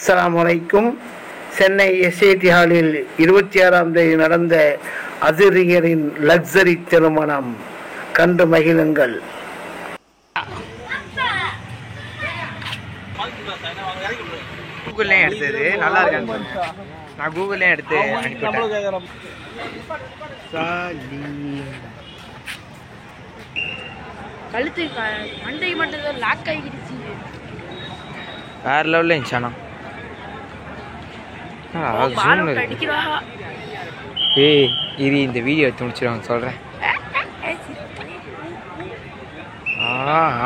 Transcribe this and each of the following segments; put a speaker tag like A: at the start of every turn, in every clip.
A: அஸ்ஸலாமு அலைக்கும். சென்னை எஸ்ஏடி ஹாலில் 26ஆம் தேதி நடந்த அசிரியரின் லக்ஸரி திருமணம் கண்டு மகிழுங்கள்.
B: கூகுள்லேயும் எடுத்தது நல்லா இருக்கு. நான் கூகுள்லேயும் எடுத்து அனுப்பிட்டேன்.
C: கழுத்து மண்டை மட்டும் லாக் ஆகிடுச்சு.
B: வேற லெவலில் இருந்துச்சானா
C: அடிக்கிறா.
B: ஏய் இது இந்த வீடியோ எடுத்து முடிச்சிடுவாங்க சொல்கிறேன்.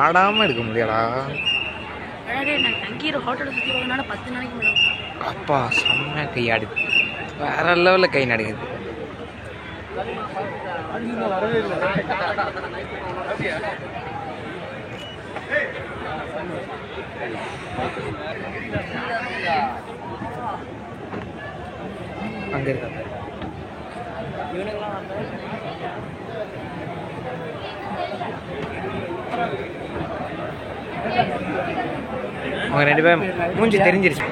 B: ஆடாமல் இருக்க முடியாடா.
C: நான் தங்கிற ஹோட்டலில் சுற்றி போகிறதுனால 10 நாளைக்கு மேடம்.
B: அப்பா செம்ம கை ஆடுது. வேற லெவலில் கை நடுங்குது. அங்கே இருக்க அவங்க 2 பேரும் மூஞ்சி தெரிஞ்சிருச்சு.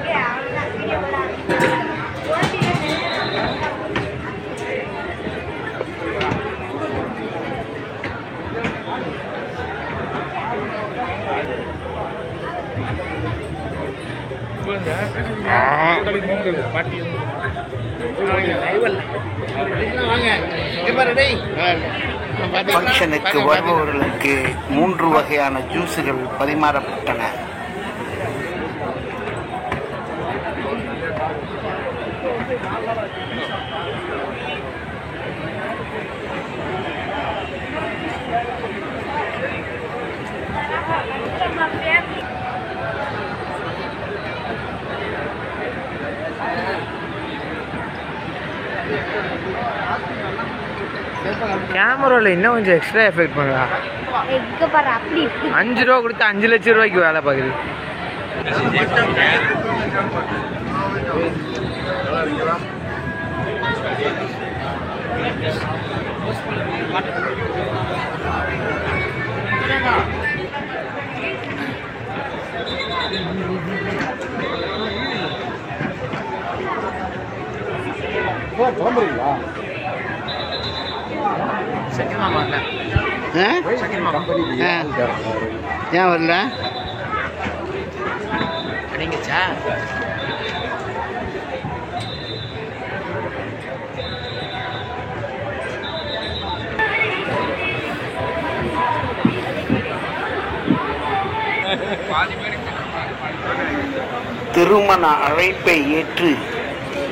A: ஃபங்க்ஷனுக்கு வருபவர்களுக்கு 3 வகையான ஜூஸுகள் பரிமாறப்பட்டன.
B: கேமராவில் இன்னும் கொஞ்சம் எக்ஸ்ட்ரா எஃபெக்ட் பண்ணுறா. 5 ரூபா கொடுத்து 5 லட்சம் ரூபாய்க்கு வேலை பார்க்குது.
A: ஏன் வரல?
B: அடங்கிச்சா
A: திருமண அழைப்பை ஏற்று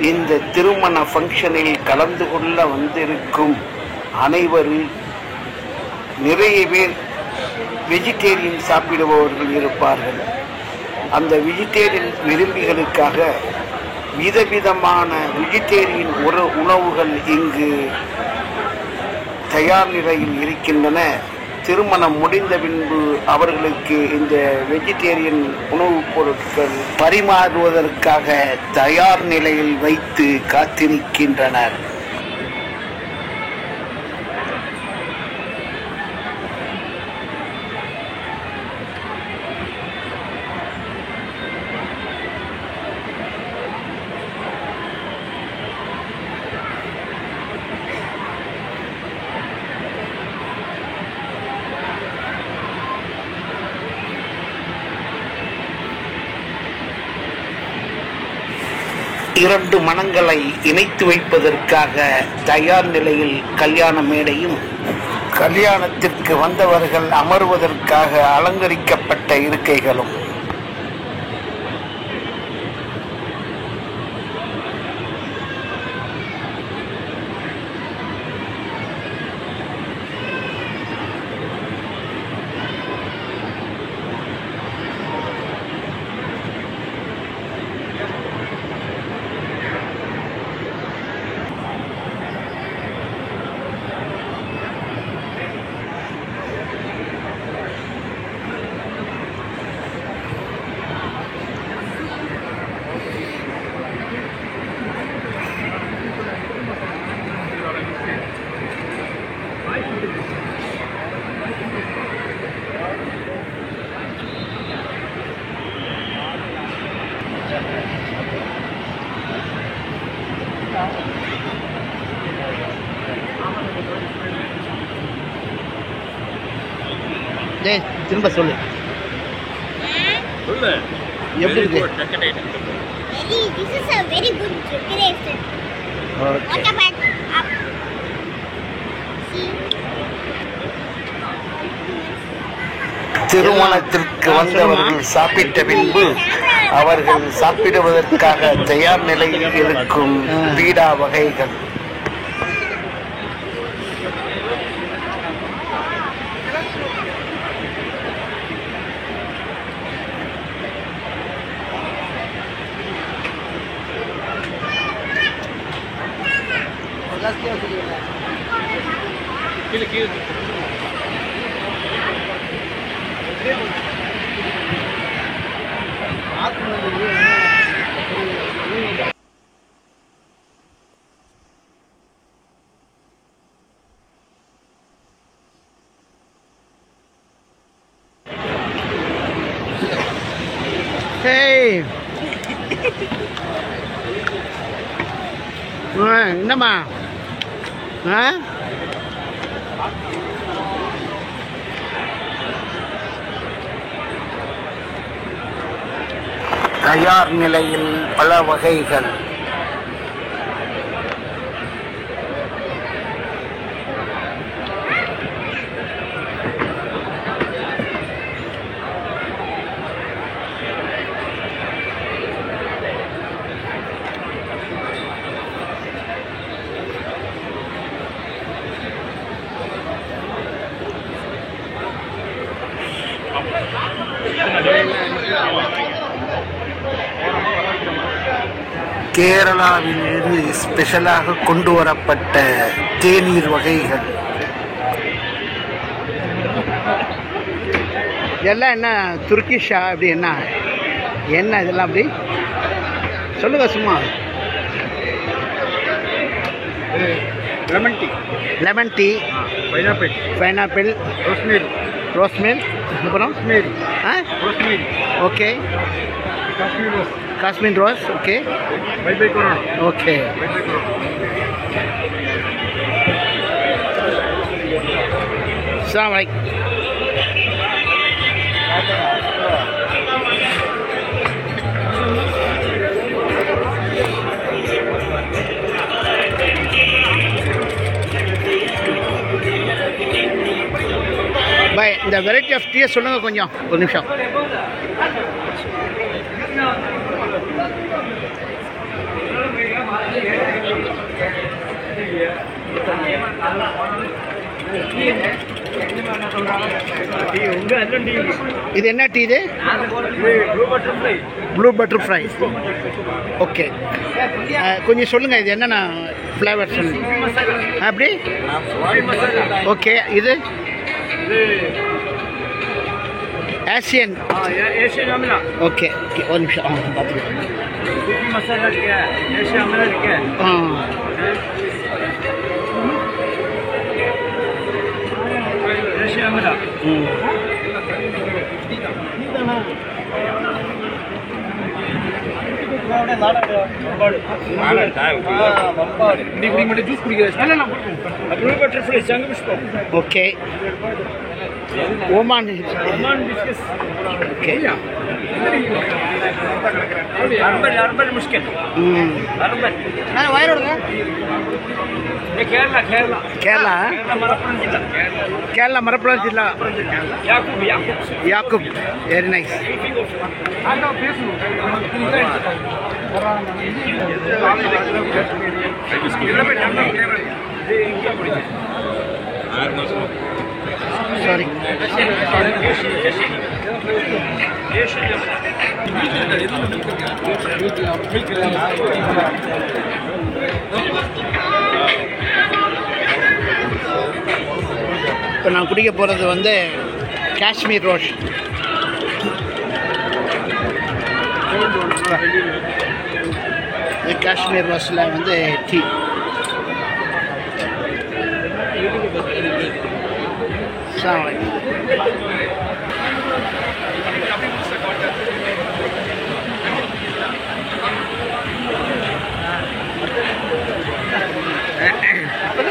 A: இந்த திருமண ஃபங்க்ஷனில் கலந்து கொள்ள வந்திருக்கும் அனைவரும் நிறைய பேர் வெஜிடேரியன் சாப்பிடுபவர்கள் இருப்பார்கள். அந்த வெஜிடேரியன் விரும்பிகளுக்காக விதவிதமான வெஜிடேரியன் உணவுகள் இங்கு தயார் நிலையில் இருக்கின்றன. திருமணம் முடிந்த பின்பு அவர்களுக்கு இந்த வெஜிடேரியன் உணவுப் பொருட்கள் பரிமாறுவதற்காக தயார் நிலையில் வைத்து காத்திருக்கின்றனர். இரண்டு மனங்களை இணைத்து வைப்பதற்காக தயார் நிலையில் கல்யாண மேடையும், கல்யாணத்திற்கு வந்தவர்கள் அமர்வதற்காக அலங்கரிக்கப்பட்ட இருக்கைகளும். டேய் திரும்ப சொல்லு. எப்படி இருக்கு?
D: This is a very good decoration.
A: Okay.
D: What about up? See?
A: திருமணத்திற்கு வந்தவர்கள் சாப்பிட்ட பின்பு அவர்கள் சாப்பிடுவதற்காக தயார் நிலையில் இருக்கும் பீடா வகைகள். என்னம்மா தயார் நிலையில் பல வகைகள். கேரளாவிலிருந்து ஸ்பெஷலாக கொண்டு வரப்பட்ட தேநீர் வகைகள். எல்லாம் என்ன துர்க்கிஷா அப்படி என்ன என்ன இதெல்லாம் அப்படி சொல்லுங்க சும்மா. Lemon tea, pineapple, rose milk, அப்புறம் okay, Kashmir rose, okay okay. அஸ்ஸலாமு அலைக்கும். பை இந்த வெரைட்டி ஆஃப் டீயை சொல்லுங்க கொஞ்சம், ஒரு நிமிஷம். இது என்ன டீ? இது ப்ளூ பட்டர்ஃப்ளை. ஓகே, கொஞ்சம் சொல்லுங்கள் இது என்னென்ன ஃப்ளேவர் சொல்லுங்க. அப்படி ஓகே. இது ஏசியன். ஓகே ஓகே, ஒரு நிமிஷம் பார்த்துக்கலாம். Okay, Oman. ஓகே, கேரளா மரப்புறம் ஜில்லா. யாக்கூப், வெரி நைஸ். சாரி. இப்போ நான் குடிக்க போகிறது வந்து காஷ்மீர் ரோஸ். காஷ்மீர் ரோஸில் வந்து டீ.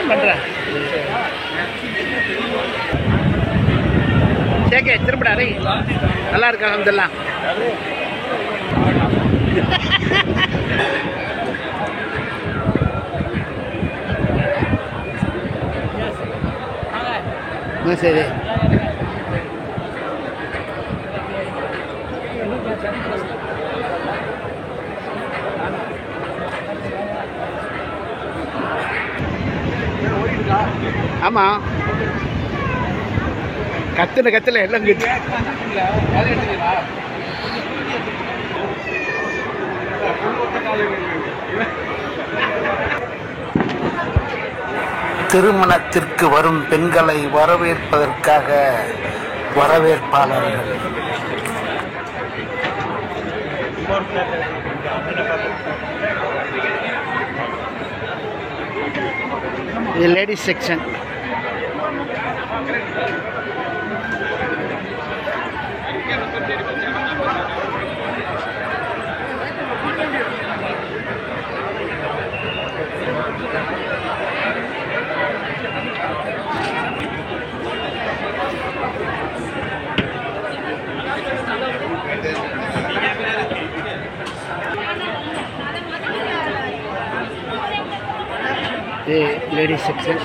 A: பண்ணுறேன். கேட்க திரும்பிடா ரே. நல்லா இருக்கா அல்ஹம்துலில்லாஹ். சரி ஆமாம் கத்துல எல்லாம் கிட்டு திருமணத்திற்கு வரும் பெண்களை வரவேற்பதற்காக வரவேற்பாளர்கள். இது லேடிஸ் செக்ஷன். Ladies section.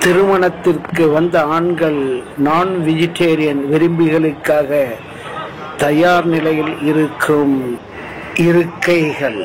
A: திருமணத்திற்கு வந்த ஆண்கள் நான் வெஜிடேரியன் விரும்பிகளுக்காக தயார் நிலையில் இருக்கும் இருக்கைகள்.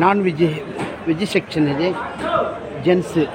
A: Non veg section. இது ஜென்ஸு.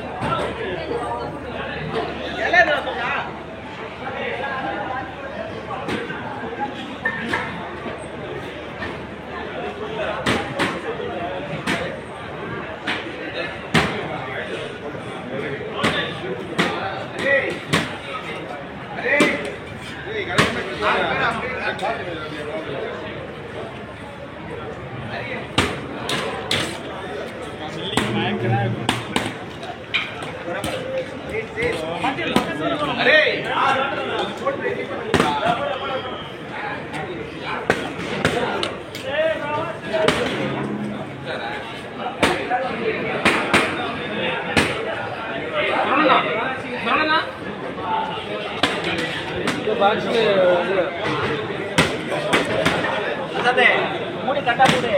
B: மூடி கட்டா போடு.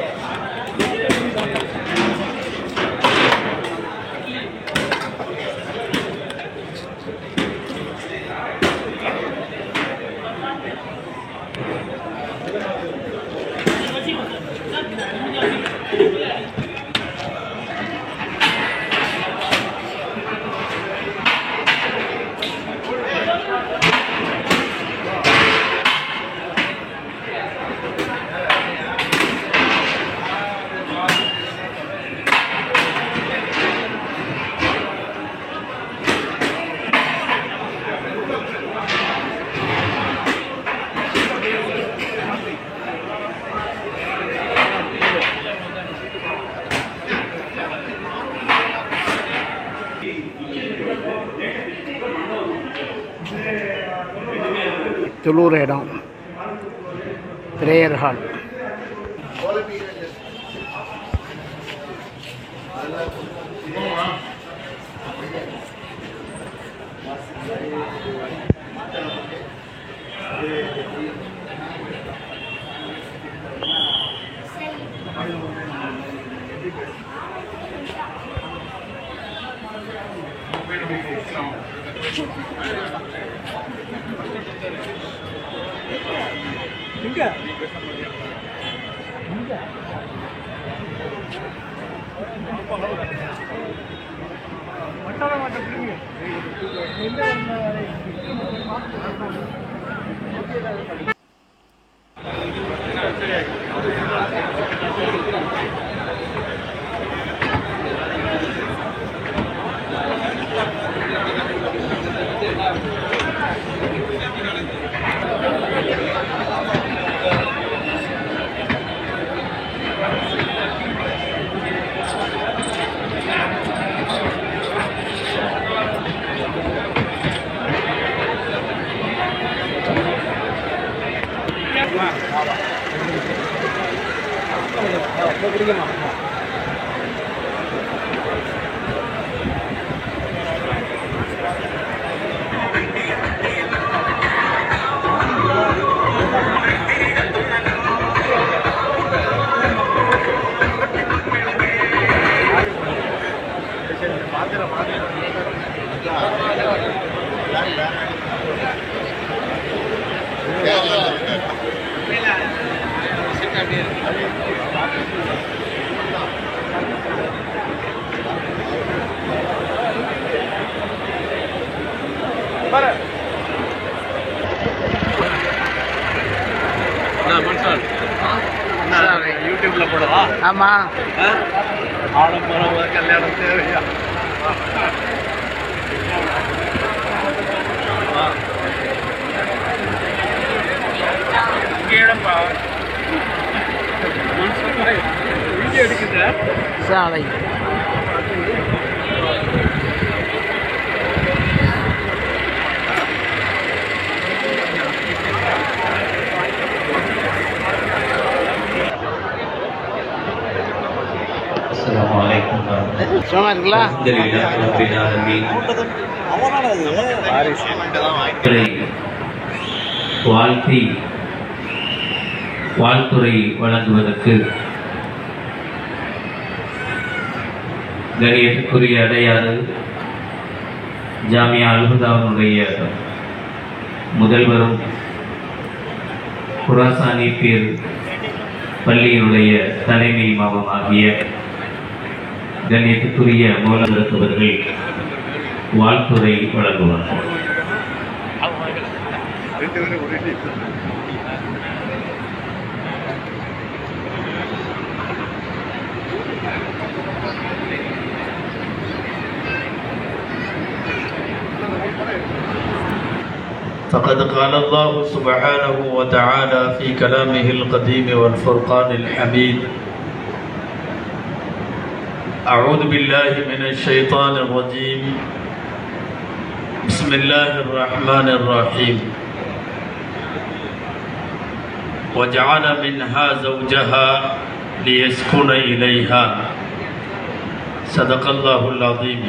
B: துளூர் இடம் பிரேயர் ஹால். யூடியூப்ல போடவா?
A: ஆமா,
B: ஆடம்பரம் கல்யாணம் தேவையா? வீடியோ எடுக்குது
A: சாலை
E: السلام عليكم
A: சும்மா இருக்குல்ல.
E: الحمد لله رب العالمين வாழ்த்தி வாழ்த்துறை வழங்குவதற்கு கணியத்துக்குரிய அடையாறு ஜாமியா அல்ஹுதாவுடைய முதல்வரும் குராசானி பீர் பள்ளியினுடைய தலைமை மாவமாகிய கண்ணியத்துக்குரிய மௌலவர்கள் வாழ்த்துறை வழங்குவார்கள்.
F: فقد قال الله سبحانه وتعالى في كلامه القديم والفرقان الحميد: أعوذ بالله من الشيطان الرجيم، بسم الله الرحمن الرحيم، وجعل منها زوجها ليسكن إليها، صدق الله العظيم.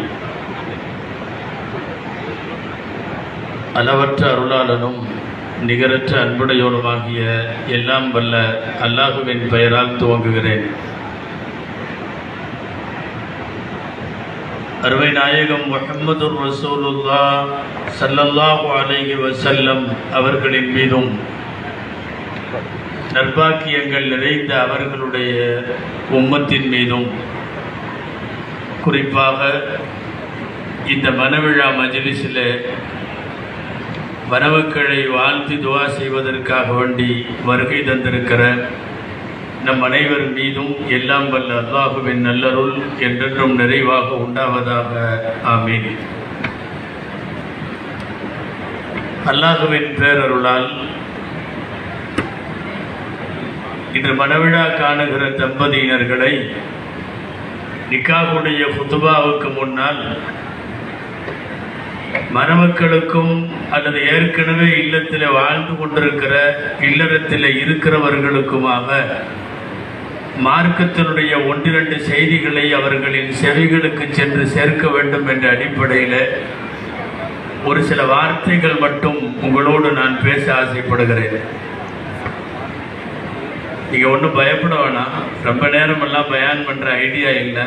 F: அளவற்ற அருளாளனும் நிகரற்ற அன்புடையோனுமாகிய எல்லாம் வல்ல அல்லாஹுவின் பெயரால் துவங்குகிறேன். அருமை நாயகம் முஹம்மது ரசூலுல்லாஹ் ஸல்லல்லாஹு அலைஹி வஸல்லம் அவர்களின் மீதும் நற்பாக்கியங்கள் நிறைந்த அவர்களுடைய உம்மத்தின் மீதும் குறிப்பாக இந்த மனவிழா மஜ்லிஸில் மணமக்களை வாழ்த்தி துவா செய்வதற்காக வேண்டி வருகை தந்திருக்கிற நம் அனைவர் மீதும் எல்லாம் வல்ல அல்லாஹுவின் நல்லருள் என்றென்றும் நிறைவாக உண்டாவதாக. ஆமீன். அல்லாஹுவின் பேரருளால் இன்று மணவிழா காணுகிற தம்பதியினர்களை நிக்காஹுடைய குத்துபாவுக்கு முன்னால் மணமக்களுக்கும் அல்லது ஏற்கனவே இல்லத்தில் வாழ்ந்து கொண்டிருக்கிற இல்லறத்தில் இருக்கிறவர்களுக்குமாக மார்க்கத்தினுடைய ஒன்றிரண்டு செய்திகளை அவர்களின் செவிகளுக்கு சென்று சேர்க்க வேண்டும் என்ற அடிப்படையில் ஒரு சில வார்த்தைகள் மட்டும் உங்களோடு நான் பேச ஆசைப்படுகிறேன். நீங்கள் ஒன்றும் பயப்பட வேணாம். ரொம்ப நேரமெல்லாம் பயான் பண்ணுற ஐடியா இல்லை.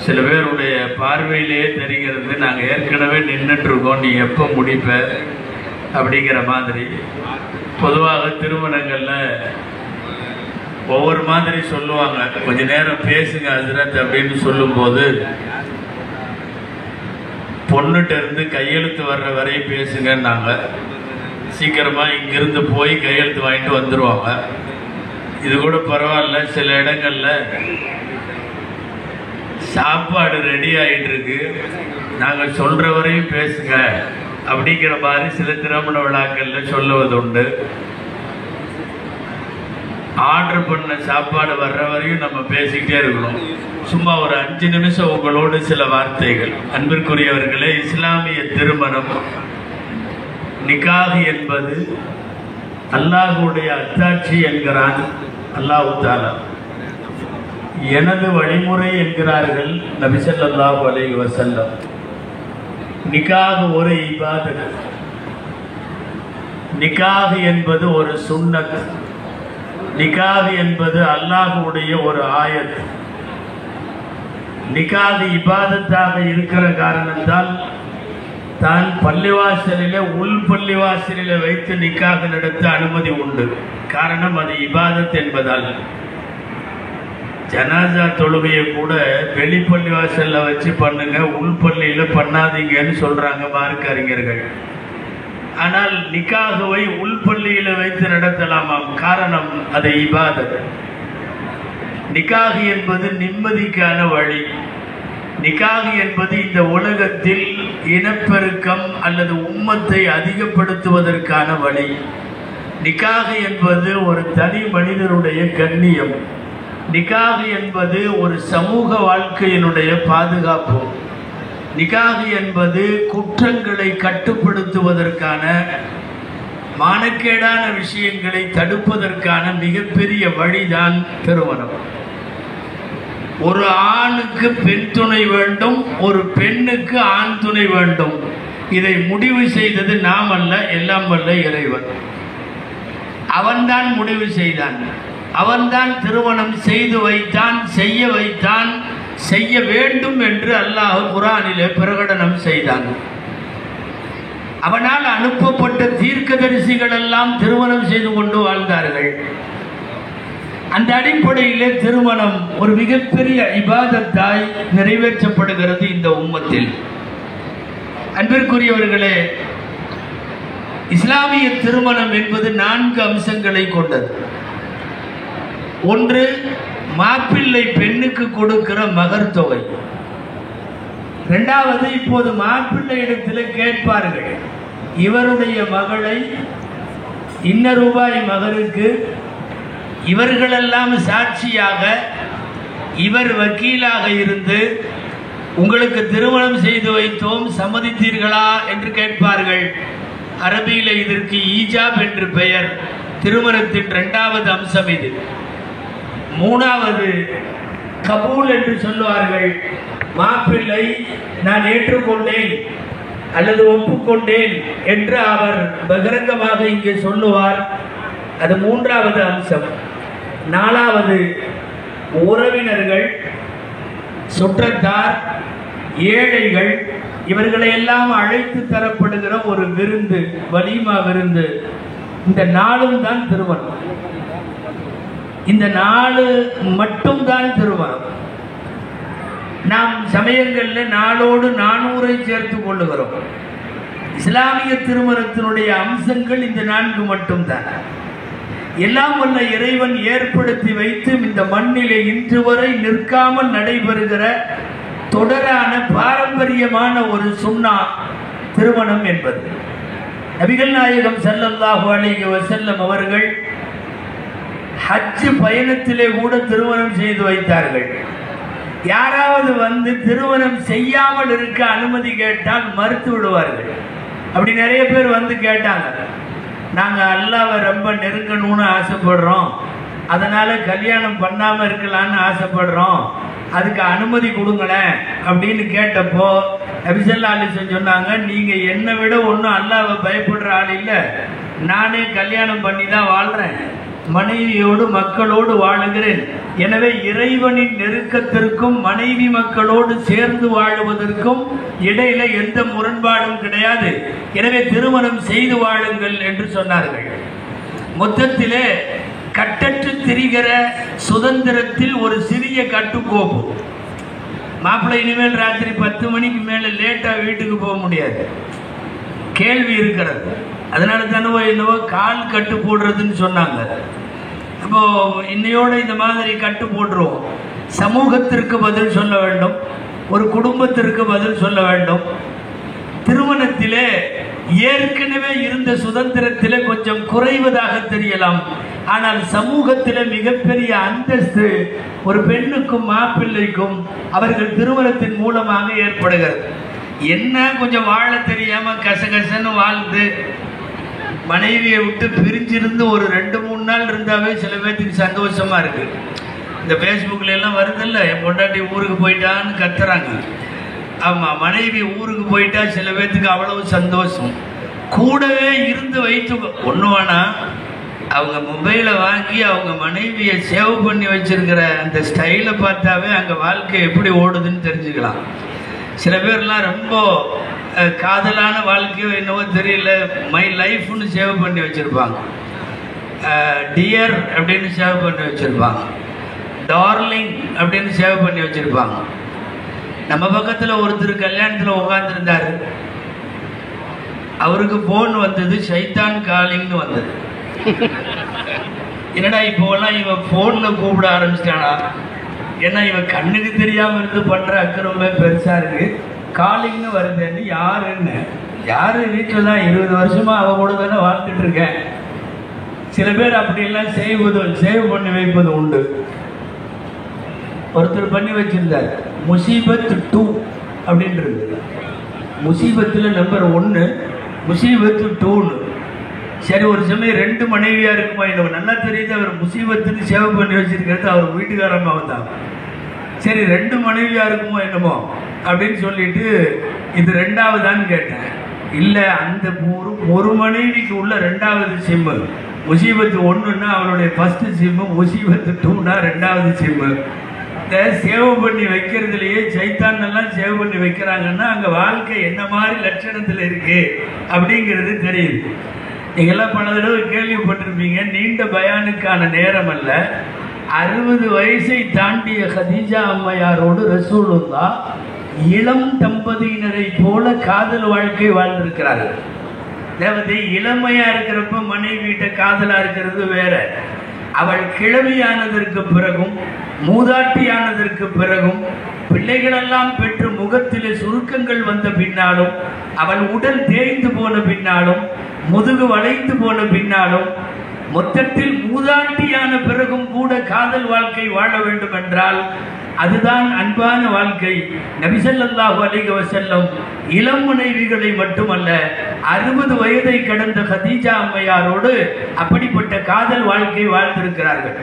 F: சில பேருடைய பார்வையிலேயே தெரிகிறது நாங்கள் ஏற்கனவே நின்றுட்டுருக்கோம், நீ எப்போ முடிப்ப அப்படிங்கிற மாதிரி. பொதுவாக திருமணங்களில் ஒவ்வொரு மாதிரி சொல்லுவாங்க. கொஞ்ச நேரம் பேசுங்க ஹஸ்ரத் அப்படின்னு சொல்லும்போது, பொண்ணுகிட்ட இருந்து கையெழுத்து வர்ற வரை பேசுங்கன்னாங்க. சீக்கிரமாக இங்கிருந்து போய் கையெழுத்து வாங்கிட்டு வந்துடுவாங்க. இது கூட பரவாயில்ல. சில இடங்களில் சாப்பாடு ரெடி ஆகிட்டு இருக்கு, நாங்கள் சொல்கிற வரையும் பேசுங்க அப்படிங்கிற மாதிரி சில திருமண விழாக்களில் சொல்லுவது உண்டு. ஆர்டர் பண்ண சாப்பாடு வர்ற வரையும் நம்ம பேசிக்கிட்டே இருக்கணும். சும்மா ஒரு 5 நிமிஷம் உங்களோடு சில வார்த்தைகள். அன்பிற்குரியவர்களே, இஸ்லாமிய திருமணம் நிக்காஹ் என்பது அல்லாஹ்வுடைய அத்தாட்சி என்கிறான் அல்லாஹ் தஆலா. எனது வழிமுறை என்கிறார்கள் நபி ஸல்லல்லாஹு அலைஹி வஸல்லம். நிக்காஹ் ஒரு இபாதத். நிக்காஹ் என்பது ஒரு சுன்னத். நிக்காஹ் என்பது அல்லாஹ்வுடைய ஒரு ஆயத். நிக்காஹ் இபாதத்தாக இருக்கிற காரணத்தால் தான் பள்ளிவாசலில் உள் பள்ளிவாசலில் வைத்து நிக்காஹ் நடத்த அனுமதி உண்டு. காரணம் அது இபாதத் என்பதால். ஜனாசா தொழுகையை கூட வெளிப்பள்ளிவாசல்ல வச்சு பண்ணுங்க, உள்பள்ளியில பண்ணாதீங்கன்னு சொல்றாங்க மார்க்க அறிஞர்கள். ஆனால் நிக்காஹுவை உள்பள்ளியில வைத்து நடத்தலாமாம். காரணம் அது இபாதத். நிக்காஹ் என்பது நிம்மதிக்கான வழி. நிக்காஹ் என்பது இந்த உலகத்தில் இனப்பெருக்கம் அல்லது உம்மத்தை அதிகப்படுத்துவதற்கான வழி. நிக்காஹ் என்பது ஒரு தனி மனிதனுடைய கண்ணியம். நிக்காஹ் என்பது ஒரு சமூக வாழ்க்கையினுடைய பாதுகாப்பு. நிக்காஹ் என்பது குற்றங்களை கட்டுப்படுத்துவதற்கான, மானக்கேடான விஷயங்களை தடுப்பதற்கான மிகப்பெரிய வழிதான் திருமணம். ஒரு ஆணுக்கு பெண் துணை வேண்டும், ஒரு பெண்ணுக்கு ஆண் துணை வேண்டும். இதை முடிவு செய்தது நாம் அல்ல, எல்லாம் வல்ல இறைவன். அவன்தான் முடிவு செய்தான். அவன்தான் திருமணம் செய்து வைத்தான், செய்ய வைத்தான், செய்ய வேண்டும் என்று அல்லாஹ் குர்ஆனிலே பிரகடனம் செய்தான். அவனால் அனுப்பப்பட்ட தீர்க்கதரிசிகள் எல்லாம் திருமணம் செய்து கொண்டு வாழ்ந்தார்கள். அந்த அடிப்படையிலே திருமணம் ஒரு மிகப்பெரிய இபாதத்தாய் நிறைவேற்றப்படுகிறது இந்த உம்மத்தில். அன்பிற்குரியவர்களே, இஸ்லாமிய திருமணம் என்பது 4 அம்சங்களை கொண்டது. ஒன்று, மாப்பிள்ளை பெண்ணுக்கு கொடுக்கிற மகர் தொகை. இரண்டாவது, இப்போது மாப்பிள்ளை இடத்தில் கேட்பார்கள், இவருடைய மகளை இன்ன ரூபாய் மகருக்கு, இவர்களெல்லாம் சாட்சியாக, இவர் வக்கீலாக இருந்து உங்களுக்கு திருமணம் செய்து வைத்தோம், சம்மதித்தீர்களா என்று கேட்பார்கள். அரபியில இதற்கு ஈஜாப் என்று பெயர். திருமணத்தின் 2வது அம்சம் இது. 3வது கபூல் என்று சொல்லுவார்கள். மாப்பிள்ளை நான் ஏற்றுக்கொண்டேன் அல்லது ஒப்புக்கொண்டேன் என்று அவர் பகிரங்கமாக இங்கே சொல்லுவார். அது 3வது அம்சம். 4வது உறவினர்கள், சுற்றத்தார், ஏழைகள், இவர்களை எல்லாம் அழைத்து தரப்படுகிற ஒரு விருந்து, வலீமா விருந்து. இந்த 4ம் தான் திருமணம். இந்த 4 மட்டும்தான் திருமணம். நாம் சமயங்களில் 4ஓடு 400 சேர்த்து கொள்ளுகிறோம். இஸ்லாமிய திருமணத்தினுடைய அம்சங்கள் இந்த 4 மட்டும்தான். எல்லாம் வல்ல இறைவன் ஏற்படுத்தி வைத்து இந்த மண்ணிலே இன்று வரை நிற்காமல் நடைபெறுகிற தொடரான பாரம்பரியமான ஒரு சுன்னா திருமணம் என்பது. நபிகள் நாயகம் ஸல்லல்லாஹு அலைஹி வஸல்லம் அவர்கள் ஹஜ் பயணத்திலே கூட திருமணம் செய்து வைத்தார்கள். யாராவது வந்து திருமணம் செய்யாமல் இருக்க அனுமதி கேட்டால் மறுத்து விடுவார்கள். அப்படி நிறைய பேர் வந்து கேட்டாங்க, நாங்கள் அல்லாஹ்வை ரொம்ப நெருங்கணும்னு ஆசைப்படுறோம், அதனால கல்யாணம் பண்ணாமல் இருக்கலான்னு ஆசைப்படுறோம், அதுக்கு அனுமதி கொடுங்களேன் அப்படின்னு கேட்டப்போ நபி ஸல்லல்லாஹு அலைஹி வஸல்லம் சொன்னாங்க, நீங்கள் என்னை விட ஒன்றும் அல்லாஹ்வை பயப்படுற ஆள் இல்லை, நானே கல்யாணம் பண்ணி தான் வாழ்கிறேன், மனைவியோடு மக்களோடு வாழுகிறேன். எனவே இறைவனின் நெருக்கத்திற்கும் மனைவி மக்களோடு சேர்ந்து வாழுவதற்கும் இடையில எந்த முரண்பாடும் கிடையாது. எனவே திருமணம் செய்து வாழுங்கள் என்று சொன்னார்கள். மொத்தத்திலே கட்டற்று திரிகிற சுதந்திரத்தில் ஒரு சிறிய கட்டுக்கோப்பு. மாப்பிள்ளை இனிமேல் ராத்திரி 10 மணிக்கு மேலே லேட்டாக வீட்டுக்கு போக முடியாது, கேள்வி இருக்கிறது. அதனால தானவோ என்னவோ கால் கட்டு போடுறதுன்னு சொன்னாங்க. அப்போ இன்னையோட இந்த மாதிரி கட்டு போட்டுருவோம். சமூகத்திற்கு பதில் சொல்ல வேண்டும், ஒரு குடும்பத்திற்கு பதில் சொல்ல வேண்டும். திருமணத்திலே ஏற்கனவே இருந்த சுதந்திரத்திலே கொஞ்சம் குறைவதாக தெரியலாம். ஆனால் சமூகத்திலே மிகப்பெரிய அந்தஸ்து ஒரு பெண்ணுக்கும் மாப்பிள்ளைக்கும் அவர்கள் திருமணத்தின் மூலமாக ஏற்படுகிறது. என்ன கொஞ்சம் வாழ தெரியாம கசகசன்னு வாழ்ந்து மனைவியை விட்டு பிரிஞ்சிருந்து ஒரு 2-3 நாள் இருந்தாவே சில பேர்த்துக்கு சந்தோஷமா இருக்கு. இந்த ஃபேஸ்புக்கில் எல்லாம் வருதில்ல, என் பொண்டாட்டி ஊருக்கு போயிட்டான்னு கத்துறாங்க. ஆமாம், மனைவி ஊருக்கு போயிட்டா சில பேர்த்துக்கு அவ்வளவு சந்தோஷம். கூடவே இருந்து வைத்து ஒன்று வேணா அவங்க மொபைலை வாங்கி அவங்க மனைவியை சேவ் பண்ணி வச்சிருக்கிற அந்த ஸ்டைலை பார்த்தாவே அங்கே வாழ்க்கை எப்படி ஓடுதுன்னு தெரிஞ்சுக்கலாம். சில பேர்லாம் ரொம்ப காதலான வாழ்க்கையோ என்னவோ தெரியல, மை லைஃப்னு சேவ் பண்ணி வச்சுருப்பாங்க, டியர் அப்படின்னு சேவ் பண்ணி வச்சுருப்பாங்க, டார்லிங் அப்படின்னு சேவ் பண்ணி வச்சுருப்பாங்க. நம்ம பக்கத்தில் ஒருத்தர் கல்யாணத்தில் உட்காந்துருந்தாரு, அவருக்கு ஃபோன் வந்தது, சைத்தான் காலிங்னு வந்தது. என்னடா இப்போலாம் இவன் ஃபோனில் கூப்பிட ஆரம்பிச்சிட்டானா, ஏன்னா இவன் கண்ணுக்கு தெரியாமல் இருந்து பண்ணுற அக்கிரமே பெருசாக இருக்குது. காலிங்னு வருதுன்னு யாருன்னு, யார் வீட்டில் தான் 20 வருஷமாக அவன் கூட தானே வாழ்ந்துட்டு இருக்கேன். சில பேர் அப்படியெல்லாம் சேவ் பண்ணி வைப்பது உண்டு. ஒருத்தர் பண்ணி வச்சிருந்தார் முசீபத் 2 அப்படின்றது. முசீபத்தில் நம்பர் 1, முசீபத்து 2ன்னு. சரி, ஒரு சமயம் 2 மனைவியா இருக்குமா இல்லை நல்லா தெரியுது. அவர் முசீபத்துன்னு சேவ் பண்ணி வச்சிருக்கிறது அவர் வீட்டுக்காரம்மா வந்தாங்க. சரி, 2 மனைவியா இருக்குமோ என்னமோ அப்படின்னு சொல்லிட்டு இது 2வதான்னு கேட்டேன். இல்லை, அந்த ஒரு மனைவிக்கு உள்ள 2வது சிம்மு. முசீபத்து 1ன்னா அவருடைய ஃபர்ஸ்ட் சிம்மு, முசீபத்து 2ன்னா 2வது சிம்மு. இந்த சேவ் பண்ணி வைக்கிறதுலையே சைத்தானெல்லாம் சேவ் பண்ணி வைக்கிறாங்கன்னா அங்கே வாழ்க்கை என்ன மாதிரி லட்சணத்தில் இருக்கு அப்படிங்கிறது தெரியுது. நீங்கள்லாம் பல தடவை கேள்விப்பட்டிருப்பீங்க. நீண்ட பயானுக்கான நேரம் அல்ல. 60 வயசை தாண்டிய ஹதீஜா அம்மையாரோடு ரசூலுல்லாஹ் இளம் தம்பதியினரை போல காதல் வாழ்க்கை வாழ்ந்திருக்கிறார்கள். அதாவது இளமையா இருக்கிறப்ப மனைவிட்ட காதலா இருக்கிறது வேற. அவள் கிழவியானதற்கு பிறகும் மூதாட்டியானதற்கு பிறகும் பிள்ளைகளெல்லாம் பெற்று முகத்திலே சுருக்கங்கள் வந்த பின்னாலும் அவள் உடல் தேய்ந்து போன பின்னாலும் முதுகு வளைந்து போன பின்னாலும் மொத்தத்தில் மூதாட்டியான பிறகும் கூட காதல் வாழ்க்கை வாழ வேண்டும் என்றால் அதுதான் அன்பான வாழ்க்கை. நபி ஸல்லல்லாஹு அலைஹி வஸல்லம் இளம் மனைவிகளை மட்டுமல்ல 60 வயதை கடந்த ஹதீஜா அம்மையாரோடு அப்படிப்பட்ட காதல் வாழ்க்கை வாழ்ந்திருக்கிறார்கள்.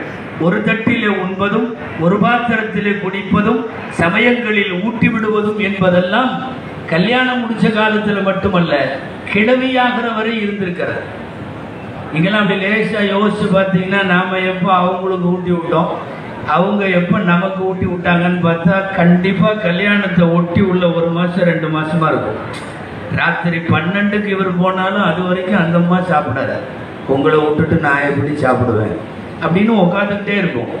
F: ஒரு தட்டிலே உண்பதும் ஒரு பாத்திரத்திலே குடிப்பதும் சமயங்களில் ஊட்டி விடுவதும் என்பதெல்லாம் கல்யாணம் முடிச்ச காலத்தில் மட்டுமல்ல கிழவியாகிற வரை இருந்திருக்கிறது. நீங்களாம் அப்படி லேசாக யோசிச்சு பார்த்தீங்கன்னா நாம் எப்போ அவங்களுக்கு ஊட்டி விட்டோம், அவங்க எப்போ நமக்கு ஊட்டி விட்டாங்கன்னு பார்த்தா கண்டிப்பாக கல்யாணத்தை ஒட்டி உள்ள 1 மாதம் 2 மாதமாக இருக்கும். ராத்திரி 12க்கு இவர் போனாலும் அது வரைக்கும் அந்த அம்மா சாப்பிடாது. உங்களை விட்டுட்டு நான் எப்படி சாப்பிடுவேன் அப்படின்னு உட்காந்துக்கிட்டே இருக்கும்.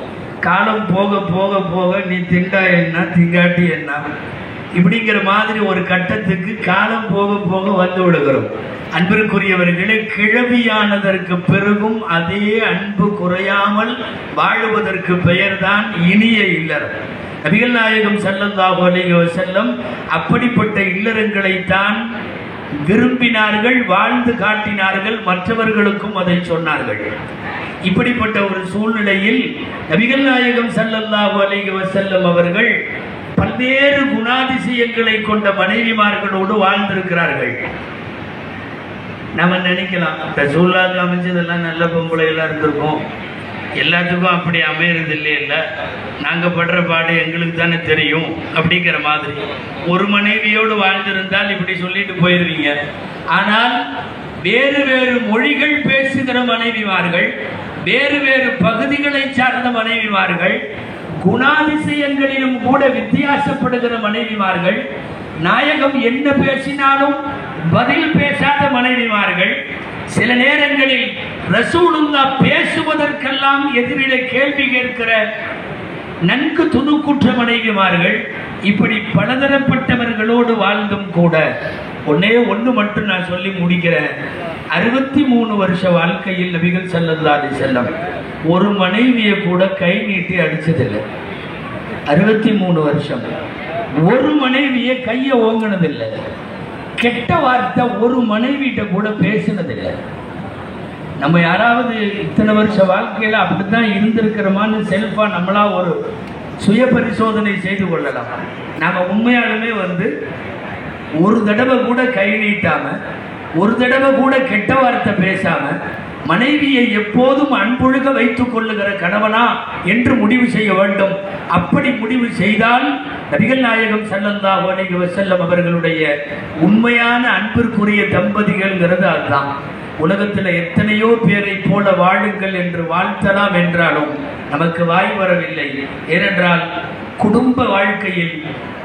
F: காலம் போக போக போக நீ திண்டா என்ன திங்காட்டி என்ன இப்படிங்கிற மாதிரி ஒரு கட்டத்துக்கு காலம் போக போக வந்து விடுகிறோம். அன்பிற்குரியவர்களே, கிழவியானதற்கு பிறகும் அதே அன்பு குறையாமல் வாழுவதற்கு பெயர்தான் இனிய இல்லறம். நபிகள் நாயகம் ஸல்லல்லாஹு அலைஹி வஸல்லம் அப்படிப்பட்ட இல்லறங்களைத்தான் விரும்பினார்கள், வாழ்ந்து காட்டினார்கள், மற்றவர்களுக்கும் அதை சொன்னார்கள். இப்படிப்பட்ட ஒரு சூழ்நிலையில் நபிகள் நாயகம் ஸல்லல்லாஹு அலைஹி வஸல்லம் அவர்கள் பல்வேறு குணாதிசயங்களை கொண்ட மனைவிமார்களோடு வாழ்ந்திருக்கிறார்கள். நம்ம நினைக்கலாம் ரசூலுல்லாஹ்க்கு அமைஞ்சதெல்லாம் நல்ல பொம்பளைகளாக இருந்திருக்கும், எல்லாத்துக்கும் அப்படி அமையறது இல்லையில்ல, நாங்கள் படுற பாடு எங்களுக்கு தானே தெரியும் அப்படிங்கிற மாதிரி. ஒரு மனைவியோடு வாழ்ந்திருந்தால் இப்படி சொல்லிட்டு போயிடுவீங்க. ஆனால் வேறு வேறு மொழிகள் பேசுகிற மனைவிமார்கள், வேறு வேறு பகுதிகளை சார்ந்த மனைவிமார்கள், குணாதிசயங்களிலும் கூட வித்தியாசப்படுகிற மனைவிமார்கள், நாயகம் என்ன பேசினாலும் பதில் பேசாத மனைவிமார்கள், சில நேரங்களில் ரசூலுல்லாஹ் பேசுவதற்கெல்லாம் எதிரிலே கேள்வி கேட்கிற நன்கு துணுக்குற்ற மனைவிமார்கள், இப்படி பலதரப்பட்டவர்களோடு வாழ்ந்தும் கூட ஒன்று மட்டும் நான் சொல்லி முடிக்கிறேன். 63 வருஷ வாழ்க்கையில் நபிகள் ஸல்லல்லாஹு அலைஹி வஸல்லம் ஒரு மனைவியை கூட கை நீட்டி அடிச்சதில்லை. 63 வருஷம் ஒரு மனைவியை கையை ஓங்கினதில்லை. கெட்ட வார்த்தை ஒரு மனைவிட்ட கூட பேசினதில்லை. நம்ம யாராவது இத்தனை வருஷ வாழ்க்கையில் அப்படித்தான் இருந்திருக்கிறோமான்னு செல்ஃபா நம்மளா ஒரு சுய பரிசோதனை செய்து கொள்ளலாம். நாம உண்மையாலுமே ஒரு தடவை கூட கை நீட்டாம, ஒரு தடவை கூட கெட்ட வார்த்தை பேசாம, மனைவியை எப்போதும் அன்பொழுக வைத்துக் கொள்ளுகிற கணவனா என்று முடிவு செய்ய வேண்டும். அப்படி முடிவு செய்தால் நபிகள் நாயகம் ஸல்லல்லாஹு அலைஹி வஸல்லம் அவர்களுடைய உண்மையான அன்பிற்குரிய தம்பதிகள்ங்கிறது அதுதான். உலகத்தில் எத்தனையோ பேரை போல வாழுங்கள் என்று வாழ்த்தலாம் என்றாலும் நமக்கு வாய் வரவில்லை. ஏனென்றால் குடும்ப வாழ்க்கையில்,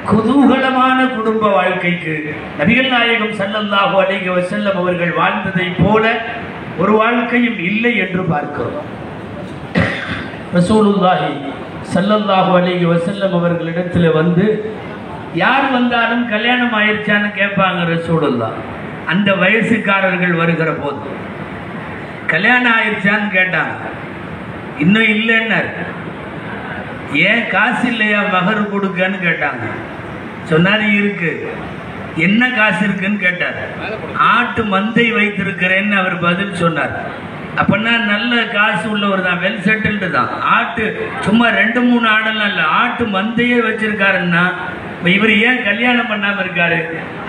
F: குதூகலமான குடும்ப வாழ்க்கைக்கு நபிகள் நாயகம் ஸல்லல்லாஹு அலைஹி வஸல்லம் அவர்கள் வாழ்ந்ததை போல ஒரு வாழ்க்கையும் இல்லை என்று பார்க்கிறோம். ரசூலுல்லாஹி ஸல்லல்லாஹு அலைஹி வஸல்லம் அவர்களிடத்தில் யார் வந்தாலும் கல்யாணம் ஆயிடுச்சான்னு கேட்பாங்க ரசூலுல்லாஹ். அந்த வயசுக்காரர்கள் வருகிற போது கல்யாணம் ஆயிடுச்சான்னு கேட்டாங்க. இன்னும் இல்லைன்னாரு. ஏன் காசு இல்லையா மகர் கொடுக்கன்னு கேட்டாங்க. சொன்னார் இருக்கு. என்ன காசு இருக்குன்னு கேட்டார். ஆட்டு மந்தை வைத்திருக்கிறேன்னு அவர் பதில் சொன்னார். அப்படின்னா நல்ல காசு உள்ளவர் தான், வெல் செட்டில்டு தான். ஆட்டு சும்மா 2-3 ஆடெல்லாம் இல்லை, ஆட்டு மந்தையே வச்சிருக்காருன்னா இவர் ஏன் கல்யாணம் பண்ணாமல் இருக்காரு?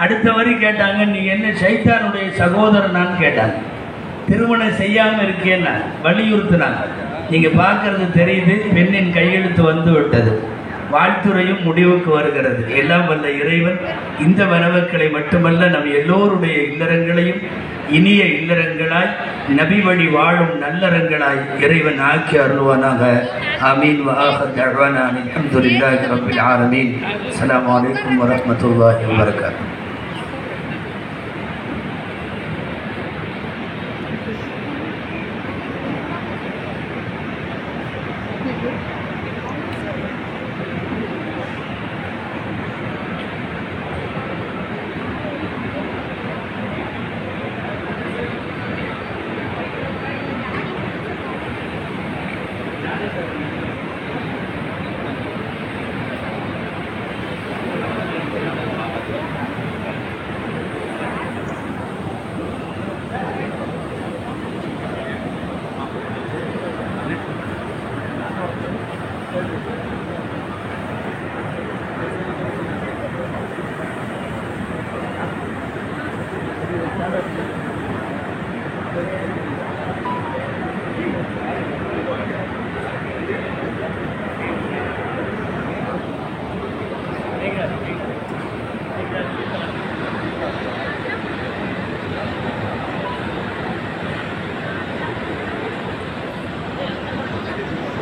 F: அடுத்த வரி கேட்டாங்க, நீ என்ன சைத்தானுடைய சகோதரனான்னு கேட்டாங்க. திருமணம் செய்யாமல் இருக்கேன்னா வலியுறுத்தினாங்க. நீங்கள் பார்க்கறது தெரியுது, பெண்ணின் கையெழுத்து வந்து விட்டது. வாழ்த்துறையும் முடிவுக்கு வருகிறது. எல்லாம் வல்ல இறைவன் இந்த வரவுகளை மட்டுமல்ல நம் எல்லோருடைய இல்லறங்களையும் இனிய இல்லறங்களாய், நபி வழி வாழும் நல்லறங்களாய் இறைவன் ஆக்கி அருள்வானாக. ஆமீன். வஆஹிரு தஅவானா அல்ஹம்துலில்லாஹி ரப்பில் ஆலமீன். அஸ்ஸலாமு அலைக்கும் வரஹ்மத்துல்லாஹி வபரகாத்துஹு.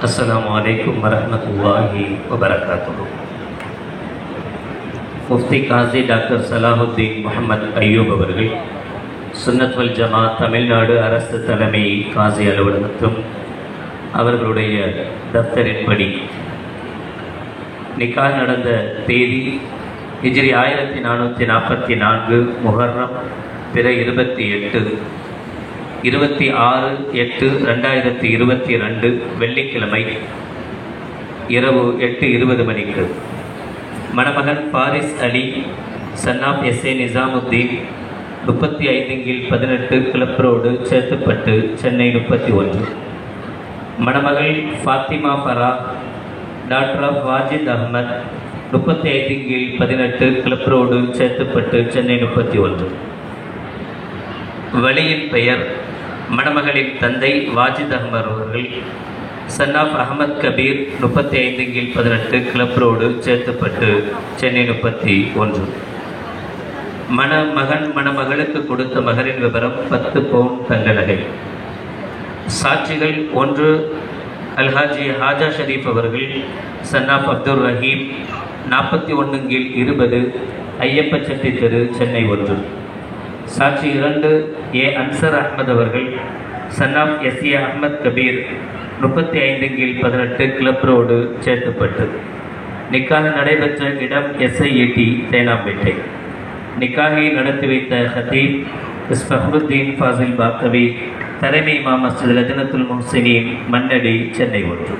E: அஸ்ஸலாமு அலைக்கும் வரஹ்மத்துல்லாஹி வபரகாத்துஹு. முஃப்தி காசி டாக்டர் சலாஹுத்தீன் முஹம்மது அய்யூப் அவர்கள் சுன்னத் வல் ஜமாத் தமிழ்நாடு அரசு தலைமை காசி அலுவலகத்தும் அவர்களுடைய தப்தரின்படி நிக்காஹ் நடந்த தேதி ஹிஜ்ரி 1444 முஹர்ரம் பிற 26/8/2022 வெள்ளிக்கிழமை இரவு 8:20 மணிக்கு மணமகன் பாரிஸ் அலி சன்னாப் SA Nizamuddin 35/18 club road Chetpet Chennai 31. மணமகள் Fathima Farah daughter of Wajid Ahmed 35/18 club road Chetpet Chennai 31. வலியின் பெயர் மணமகளின் தந்தை வாஜித் அஹ்மத் அவர்கள் சன்னாப் அஹமத் கபீர் 35/18 கிளப் ரோடு சேத்துப்பட்டு சென்னை 31. மணமகன் மணமகளுக்கு கொடுத்த மகரின் விவரம் 10 பவுன் தங்க நகை. சாட்சிகள் ஒன்று அல்ஹாஜி ஹாஜா ஷரீஃப் அவர்கள், சன் ஆஃப் அப்துல் ரஹீம், 41/20, ஐயப்ப செட்டி தெரு, சென்னை 1. சாட்சி 2 ஏ அன்சர் அஹ்மத் அவர்கள், son of SA Ahmed Kabir, 35/18, club road, Chetpet. நிக்காக நடைபெற்ற இடம் SIET, தேனாம்பேட்டை. நிக்காகை நடத்தி வைத்த ஹதீப் ஃபஹ்ருத்தீன் ஃபாசில் பாக்கவி, தலைமை இமாம் மஸ்ஜித் லஜ்னத்துல் முஹ்சினீன், மண்ணடி, சென்னை 1.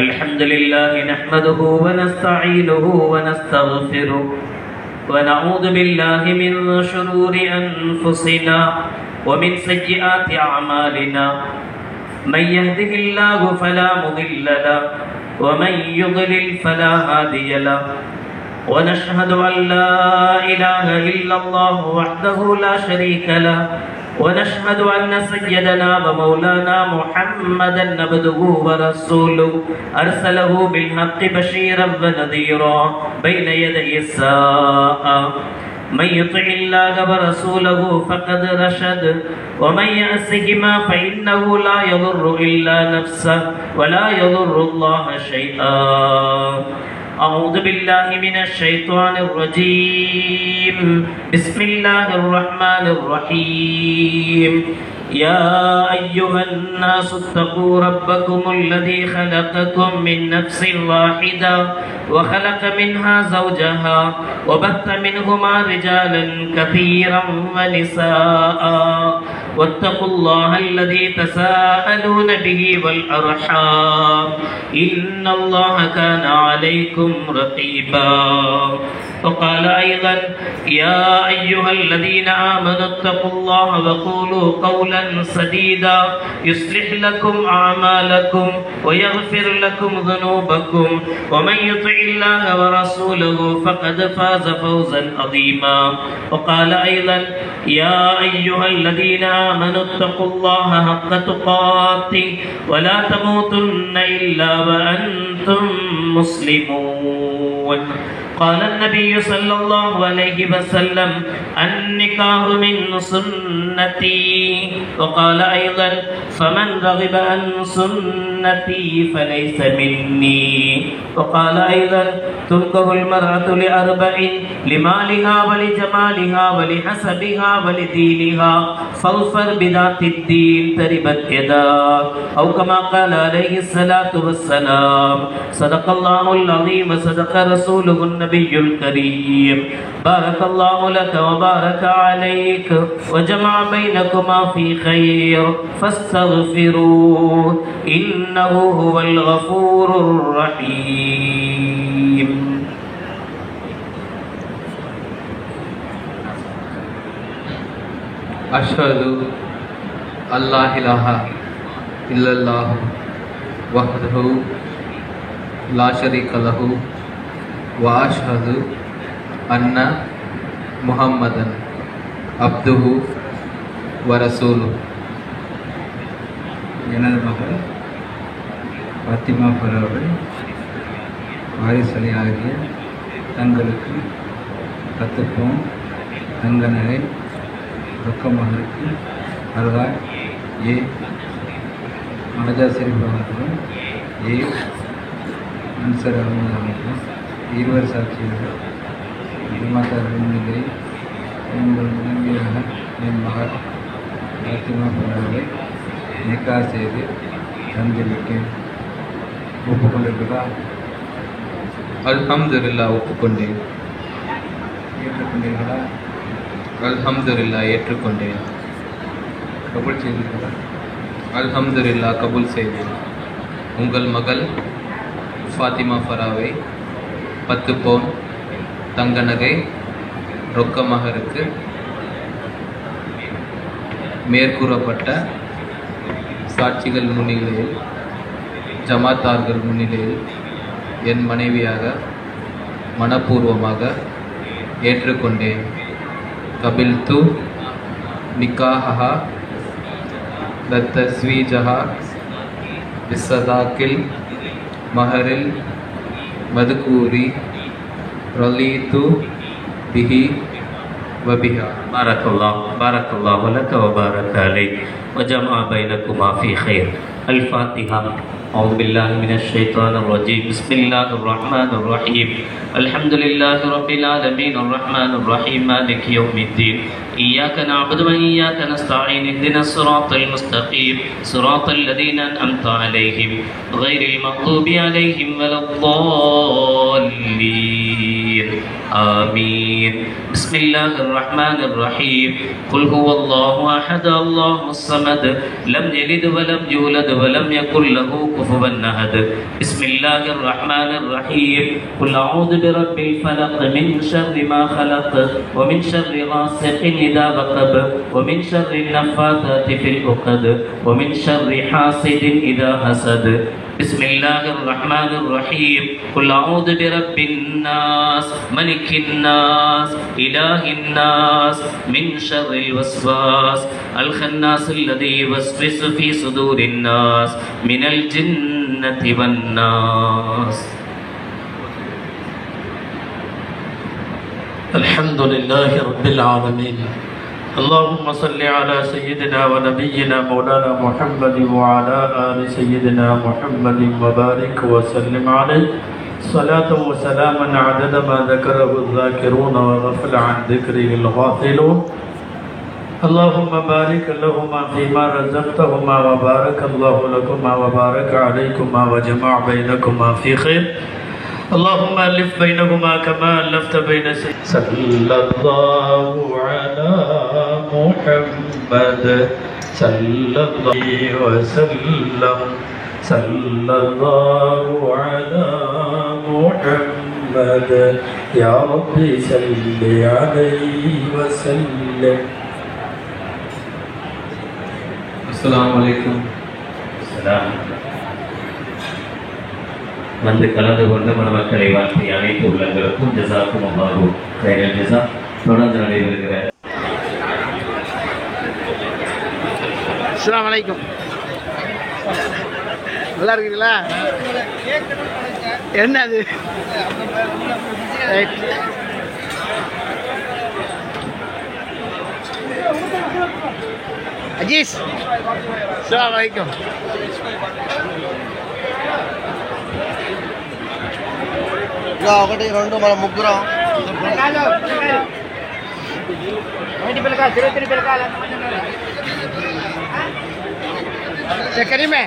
E: அல்ஹம்துலில்லாஹ் நஹ்மதுஹு வ நஸ்தஈனுஹு வ நஸ்தக்ஃபிருஹு வ நஊது பில்லாஹி மின் ஷுரூரி அன்ஃபுஸினா வ மின் ஸய்யிஆத்தி அஅமாலினா. من يهده الله فلا مضل له ومن يضلل فلا هادي له ونشهد أن لا إله إلا الله وحده لا شريك له ونشهد أن سيدنا ومولانا محمدا عبده ورسوله أرسله بالحق بشيرا ونذيرا بين يدي الساعة. من يطع الله ورسوله فقد رشد ومن يعصهما فإنه لا يضر إلا نفسه ولا يضر الله شيئا. أعوذ بالله من الشيطان الرجيم. بسم الله الرحمن الرحيم. يا أيها الناس اتقوا ربكم الذي خلقكم من نفس واحدة وخلق منها زوجها وبث منهما رجالا كثيرا ونساء واتقوا الله الذي تساءلون به والأرحام إن الله كان عليكم رقيبا. وقال أيضا يا أيها الذين آمنوا اتقوا الله وقولوا قولا سديدا يصلح لكم أعمالكم ويغفر لكم ذنوبكم ومن يطع الله ورسوله فقد فاز فوزا عظيما. وقال أيضا يا أيها الذين آمنوا اتقوا الله حق تقاته ولا تموتن إلا وأنتم مسلمون. قال النبي صلى الله عليه وسلم النكاح من سنتي. وقال أيضا فمن رغب عن سنتي فليس مني. وقال أيضا تنكح المرأة لأربع: لمالها ولجمالها ولحسبها ولدينها فاظفر بذات الدين تربت يداك، أو كما قال عليه الصلاة والسلام. صدق الله العظيم وصدق رسوله النبي الكريم. بارك الله لك وبارك عليك وجمع بينكما في خير فاستغفروه إنه هو الغفور الرحيم.
B: أشهد أن لا إله إلا الله وحده لا شريك له وأشهد أن محمدا عبده ورسوله.
G: எனது மகள் பாத்திமா ஃபராவை வாரிசு அலி ஆகிய தங்களுக்கு 10 பவுன் தங்க நகை ரொக்கமகருக்கு அருகாய் ஏ மனஜா ஷெரீப் அவர்களும் ஏ அன்சர் அஹமது அவர்களும் இருவர் சாட்சியாக ஜமாத்தார்கள் முன்னிலை உங்கள் நம்பியாக என் மகள் பாத்திமா ஃபராவை நிக்கா செய்து தந்திருக்க ஒப்புக்கொண்டிருக்கிறதா?
B: அல்ஹம்துலில்லாஹ் ஒப்புக்கொண்டேன்.
G: ஏற்றுக்கொண்டீர்களா?
B: அல்ஹம்துலில்லாஹ் ஏற்றுக்கொண்டேன்.
G: கபூல் செய்தீர்களா?
B: அல்ஹம்துலில்லாஹ் கபூல் செய்தேன். உங்கள் மகள் ஃபாத்திமா ஃபராவை 10 பவுன் தங்க நகை ரொக்க மகருக்கு மேற்கூறப்பட்ட சாட்சிகள் முன்னிலையில் ஜமாத்தார்கள் முன்னிலையில் என் மனைவியாக மனப்பூர்வமாக ஏற்றுக்கொண்டேன். கபில்து நிக்காஹா தஸ்வீஜஹா பிஸ்ஸதாக்கில் மஹரில் மதுக்கூரி ரலீது பிஹி
G: وبها.
E: بارك الله لك وبارك عليك وجمع بينكما في خير. الفاتحة. أعوذ بالله من الشيطان الرجيم. بسم الله الرحمن الرحيم. الحمد لله رب العالمين الرحمن الرحيم مالك يوم الدين. إياك نعبد وإياك نستعين. اهدنا الصراط المستقيم صراط الذين أنعمت عليهم غير المغضوب عليهم ولا الضالين. آمين. بسم الله الرحمن الرحيم. قل هو الله أحد الله الصمد لم يلد ولم يولد ولم يكن له كفوا أحد. بسم الله الرحمن الرحيم. قل أعوذ برب الفلق من شر ما خلق ومن شر غاسق إذا وقب ومن شر النفاثات في العقد ومن شر حاسد إذا حسد. بسم الله الرحمن الرحيم. قل أعوذ برب الناس ملك الناس إله الناس من شر الوسواس الخناس الذي يوسوس في صدور الناس من الجنة والناس.
F: الحمد لله رب العالمين. اللهم صل على سيدنا ونبينا مولانا محمد وعلى آل سيدنا محمد وبارك وسلم عليه صلاة وسلاما عدد ما ذكره الذاكرون وغفل عن ذكره الغافلون. اللهم بارك لهما فيما رزقتهما وبارك الله لكما وبارك عليكما وجمع بينكما في خير. اللهم ألف بينهما كما ألفت بين صلى الله على محمد صلى الله عليه وسلم. صلى الله على محمد يا رب صل عليه وسلم.
G: السلام عليكم.
E: السلام. வந்து கலந்து கொண்டு மணமக்களை வாழ்த்தி அனைத்து உள்ளங்களுக்கும் ஜஸாக்கும் அல்லாஹு கைரல் ஜஸா. தொடர்ந்து நடைபெறுகிற
A: அஸ்ஸலாமு அலைக்கும். நல்லா இருக்குங்களா? என்ன அது? ரைட். அஜீஸ் அஸ்ஸலாமு அலைக்கும்.
B: ఒకటి రెండు మన ముగ్గురం
A: కరీమే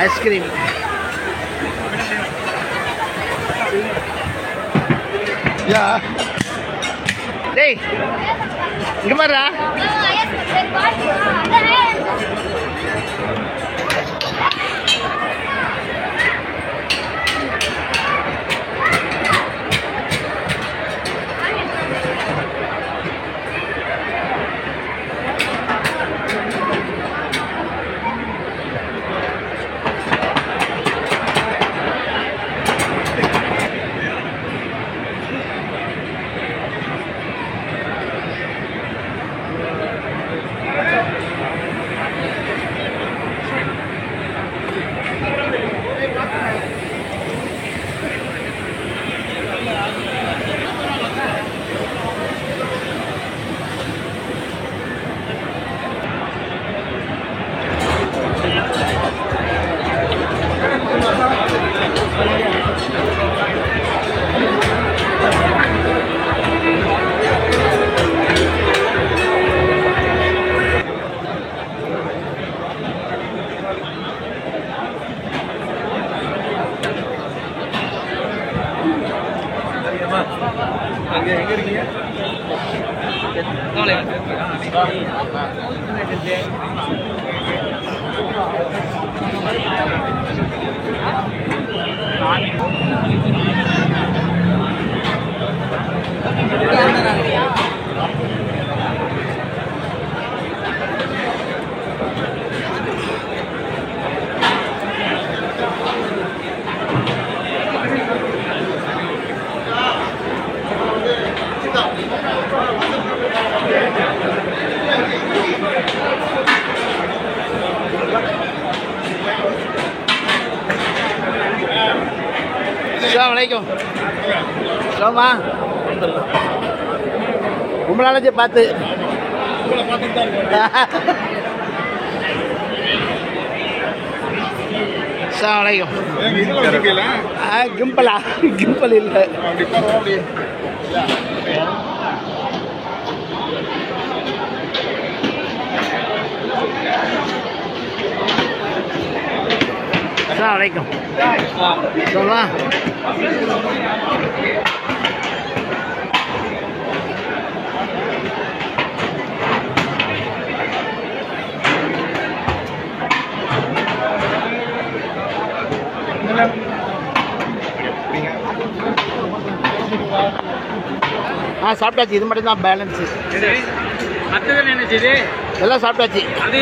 A: ஐஸ்கிரீம். யா டேய் இங்க பாருடா.
B: எங்க இருக்கீங்க? நாளை
A: வலைக்கும் சோமா ரொம்ப நாளாச்சு பார்த்து. அஸ்ஸலாமு அலைக்கும். கிம்பலா கிம்பல் இல்லை. அஸ்ஸலாமு அலைக்கும். சொல்லா சாப்பிட்டாச்சு. இது மட்டும் தான் பேலன்ஸு.
B: மற்றதில் என்ன செய்யுது?
A: எல்லாம் சாப்பிட்டாச்சு.
B: அது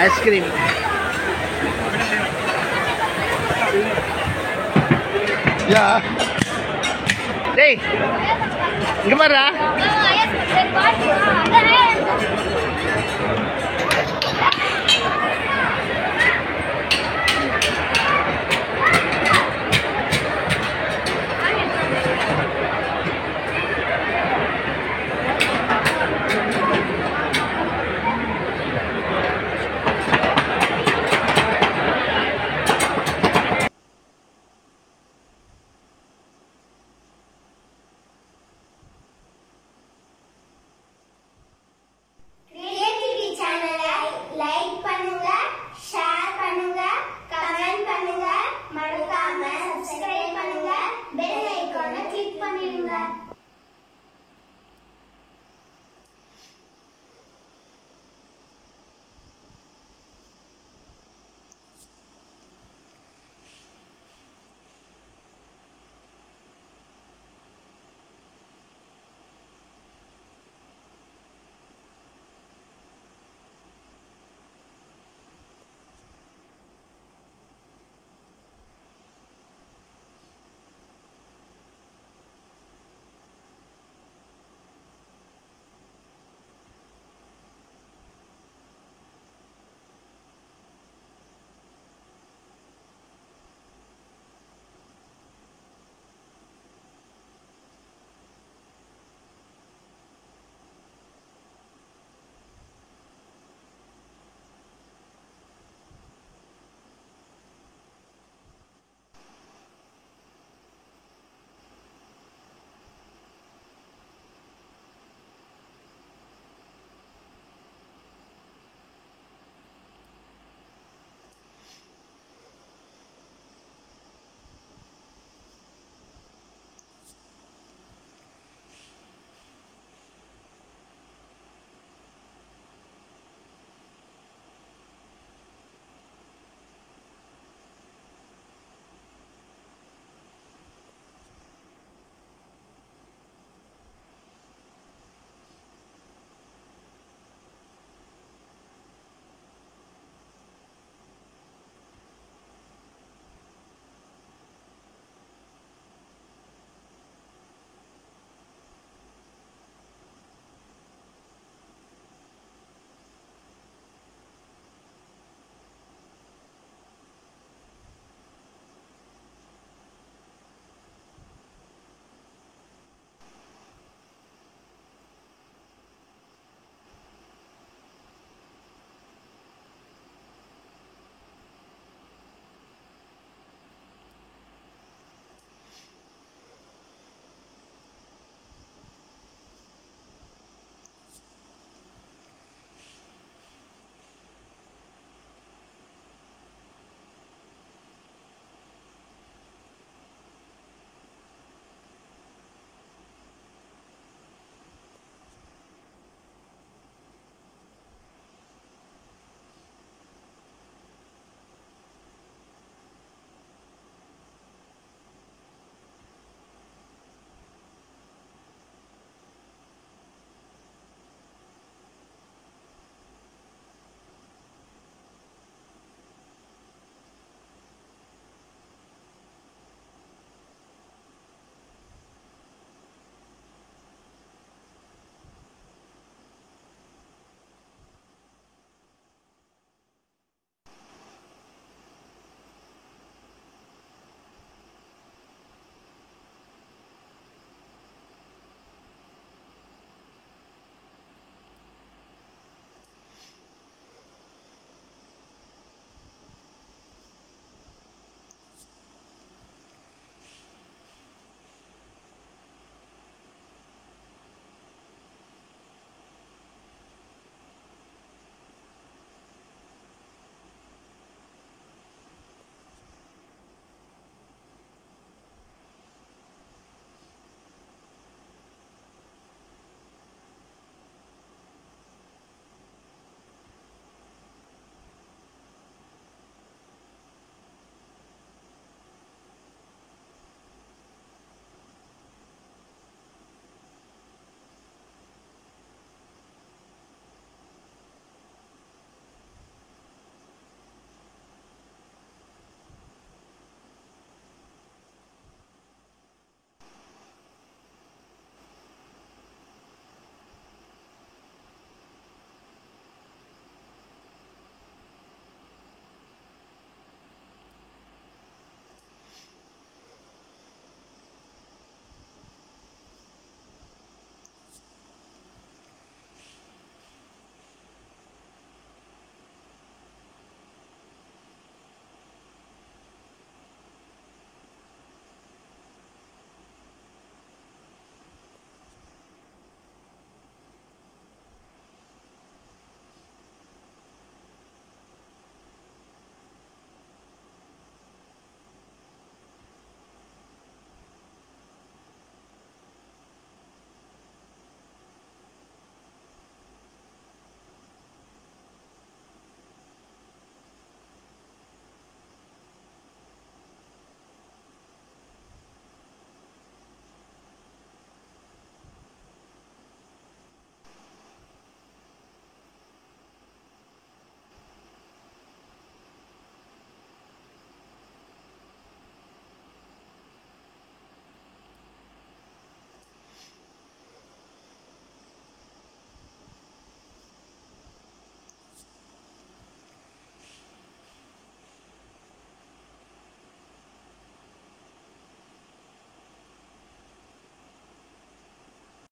A: ஐஸ்கிரீம். டேய் இங்க பாருடா.